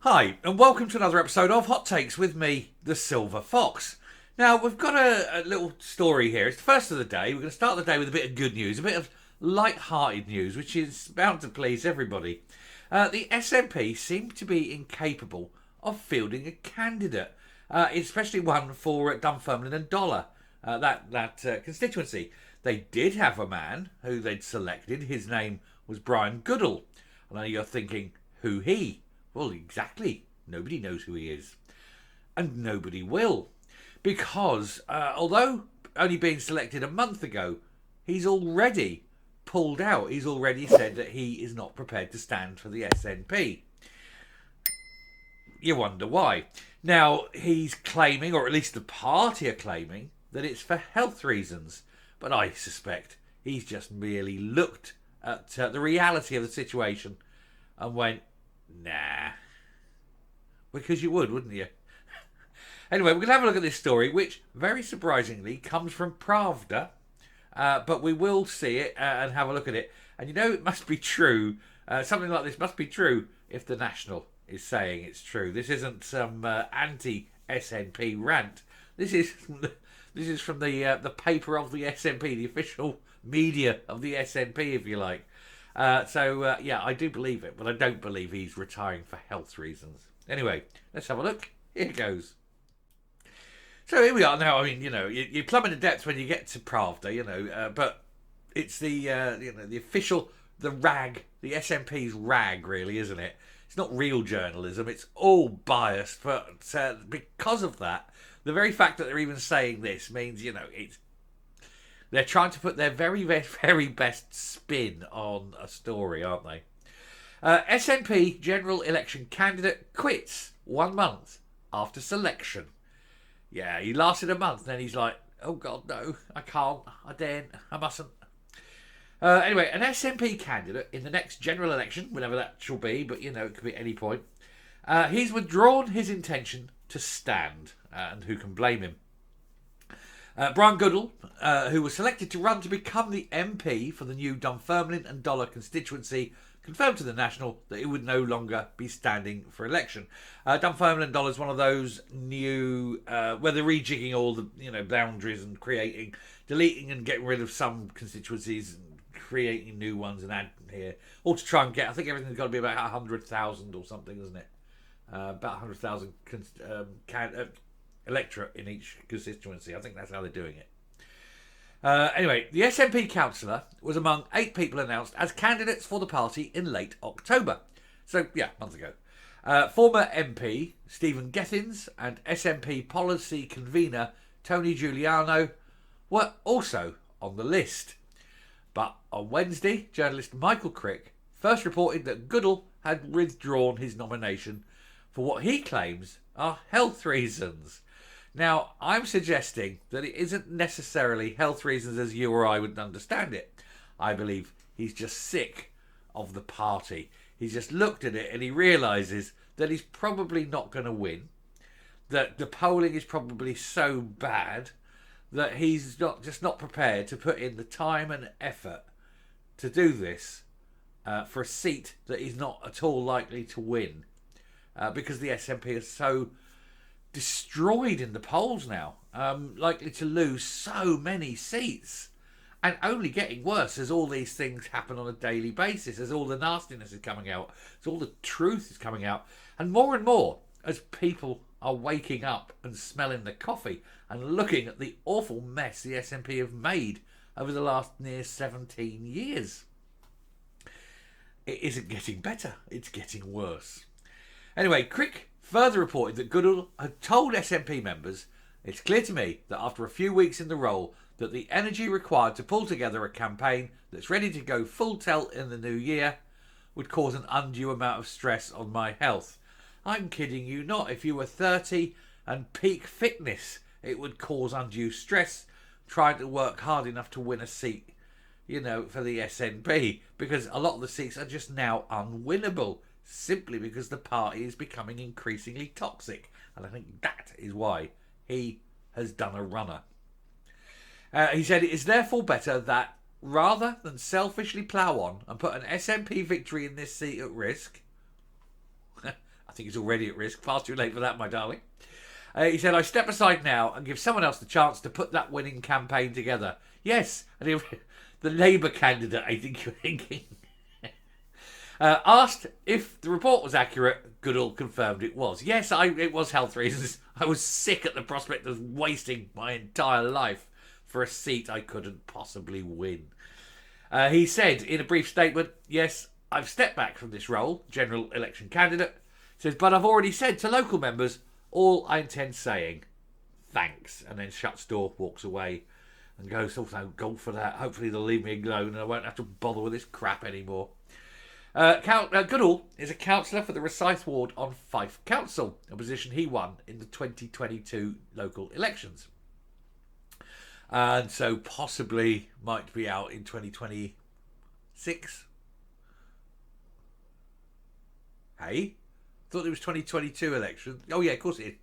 Hi, and welcome to another episode of Hot Takes with me, the Silver Fox. Now, we've got a little story here. It's the first of the day. We're going to start the day with a bit of good news, a bit of light-hearted news, which is bound to please everybody. The SNP seem to be incapable of fielding a candidate, especially one for Dunfermline and Dollar, that constituency. They did have a man who they'd selected. His name was Brian Goodall. I know you're thinking, who he? Well, exactly. Nobody knows who he is. And nobody will. Because although only being selected a month ago, he's already pulled out. He's already said that he is not prepared to stand for the SNP. You wonder why. Now, he's claiming, or at least the party are claiming, that it's for health reasons. But I suspect he's just merely looked at the reality of the situation and went, nah. Because you would, wouldn't you? Anyway, we're going to have a look at this story, which, very surprisingly, comes from Pravda. But we will see it and have a look at it. And you know, it must be true. Something like this must be true if the National is saying it's true. This isn't some anti-SNP rant. This is from the paper of the SNP, the official media of the SNP, if you like. Yeah, I do believe it, but I don't believe he's retiring for health reasons. Anyway, let's have a look. Here it goes. So here we are now. I mean, you know, you plummet to depths when you get to Pravda, but it's the the official, the rag, the SNP's rag, really, isn't it? It's not real journalism. It's all biased, but because of that, the very fact that they're even saying this means, they're trying to put their very, very, very best spin on a story, aren't they? SNP general election candidate quits 1 month after selection. Yeah, he lasted a month, then he's like, oh God, no, I can't, I daren't, I mustn't. Anyway, an SNP candidate in the next general election, whenever that shall be, but it could be at any point, he's withdrawn his intention to stand, and who can blame him? Brian Goodall, who was selected to run to become the MP for the new Dunfermline and Dollar constituency, confirmed to the National that he would no longer be standing for election. Dunfermline and Dollar is one of those new, where they're rejigging all the boundaries and deleting and getting rid of some constituencies and creating new ones and adding here, all to try and get. I think everything's got to be about 100,000 or something, isn't it? About 100,000 electorate in each constituency. I think that's how they're doing it. Anyway, the SNP councillor was among 8 people announced as candidates for the party in late October. So, yeah, a month ago. Former MP Stephen Gethins and SNP policy convener Tony Giuliano were also on the list. But on Wednesday, journalist Michael Crick first reported that Goodall had withdrawn his nomination for what he claims are health reasons. Now, I'm suggesting that it isn't necessarily health reasons as you or I would understand it. I believe he's just sick of the party. He's just looked at it and he realises that he's probably not going to win, that the polling is probably so bad that he's not prepared to put in the time and effort to do this for a seat that he's not at all likely to win, because the SNP is so destroyed in the polls now, likely to lose so many seats, and only getting worse as all these things happen on a daily basis, as all the nastiness is coming out, as all the truth is coming out, and more as people are waking up and smelling the coffee and looking at the awful mess the SNP have made over the last near 17 years. It isn't getting better, it's getting worse. Anyway, Crick further reported that Goodall had told SNP members, it's clear to me that after a few weeks in the role that the energy required to pull together a campaign that's ready to go full tilt in the new year would cause an undue amount of stress on my health. I'm kidding you not. If you were 30 and peak fitness, it would cause undue stress trying to work hard enough to win a seat, for the SNP, because a lot of the seats are just now unwinnable, simply because the party is becoming increasingly toxic. And I think that is why he has done a runner. He said it is therefore better that, rather than selfishly plough on and put an SNP victory in this seat at risk, I think he's already at risk. Far too late for that, my darling. He said, I step aside now and give someone else the chance to put that winning campaign together. Yes, and the Labour candidate, I think you're thinking. Asked if the report was accurate, Goodall confirmed it was. Yes, it was health reasons. I was sick at the prospect of wasting my entire life for a seat I couldn't possibly win. He said in a brief statement, yes, I've stepped back from this role, general election candidate. He says, but I've already said to local members all I intend saying. Thanks. And then shuts door, walks away and goes, oh, no, go for that. Hopefully they'll leave me alone and I won't have to bother with this crap anymore. Goodall is a councillor for the Rosyth ward on Fife Council, a position he won in the 2022 local elections. And so possibly might be out in 2026. Hey? Thought it was 2022 election. Oh, yeah, of course it is.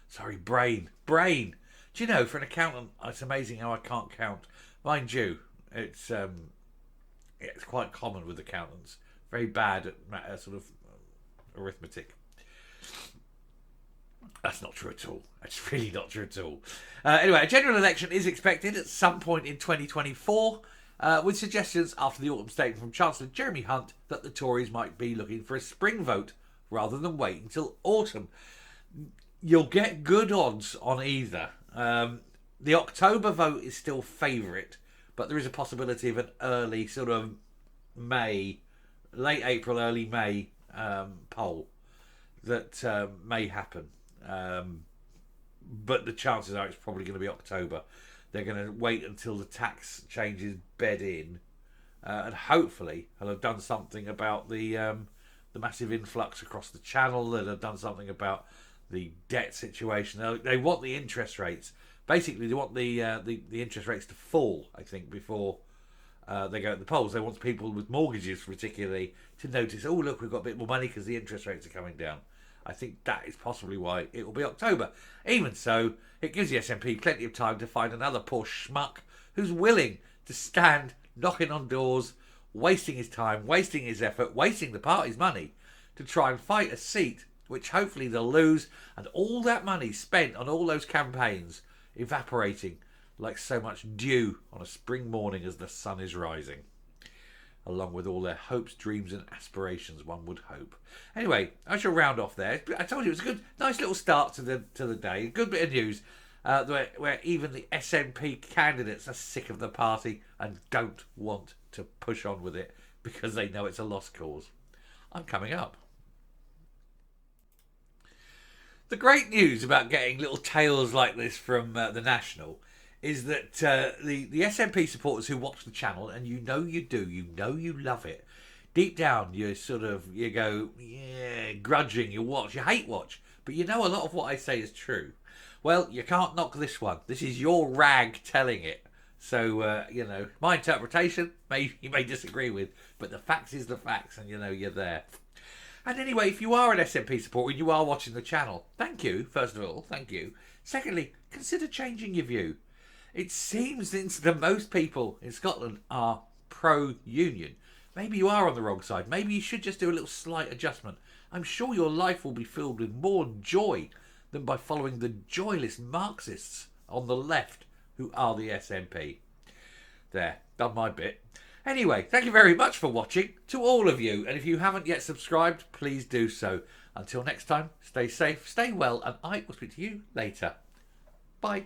Sorry, brain. Do you know, for an accountant, it's amazing how I can't count. Mind you, it's quite common with accountants. Very bad at sort of arithmetic. That's not true at all. That's really not true at all. Anyway, a general election is expected at some point in 2024, with suggestions after the autumn statement from Chancellor Jeremy Hunt that the Tories might be looking for a spring vote rather than wait until autumn. You'll get good odds on either. The October vote is still favourite, but there is a possibility of an early sort of May, late April, early May poll that may happen. But the chances are it's probably going to be October. They're going to wait until the tax changes bed in, and hopefully they'll have done something about the massive influx across the channel. They'll have done something about the debt situation. They want the interest rates. Basically, they want the interest rates to fall, I think, before they go to the polls. They want people with mortgages, particularly, to notice, oh, look, we've got a bit more money because the interest rates are coming down. I think that is possibly why it will be October. Even so, it gives the SNP plenty of time to find another poor schmuck who's willing to stand knocking on doors, wasting his time, wasting his effort, wasting the party's money to try and fight a seat which hopefully they'll lose, and all that money spent on all those campaigns evaporating like so much dew on a spring morning as the sun is rising, along with all their hopes, dreams and aspirations, one would hope. Anyway, I shall round off there. I told you it was a good, nice little start to the day. A good bit of news where even the SNP candidates are sick of the party and don't want to push on with it because they know it's a lost cause. I'm coming up. The great news about getting little tales like this from the National is that the SNP supporters who watch the channel, and you know you do, you know you love it, deep down you go, yeah, grudging, you watch, you hate watch, but you know a lot of what I say is true. Well, you can't knock this one. This is your rag telling it. So, my interpretation, you may disagree with, but the facts is the facts, and you're there. And anyway, if you are an SNP supporter and you are watching the channel, thank you, first of all, thank you. Secondly, consider changing your view. It seems that most people in Scotland are pro-union. Maybe you are on the wrong side. Maybe you should just do a little slight adjustment. I'm sure your life will be filled with more joy than by following the joyless Marxists on the left who are the SNP. There, done my bit. Anyway, thank you very much for watching, to all of you. And if you haven't yet subscribed, please do so. Until next time, stay safe, stay well, and I will speak to you later. Bye.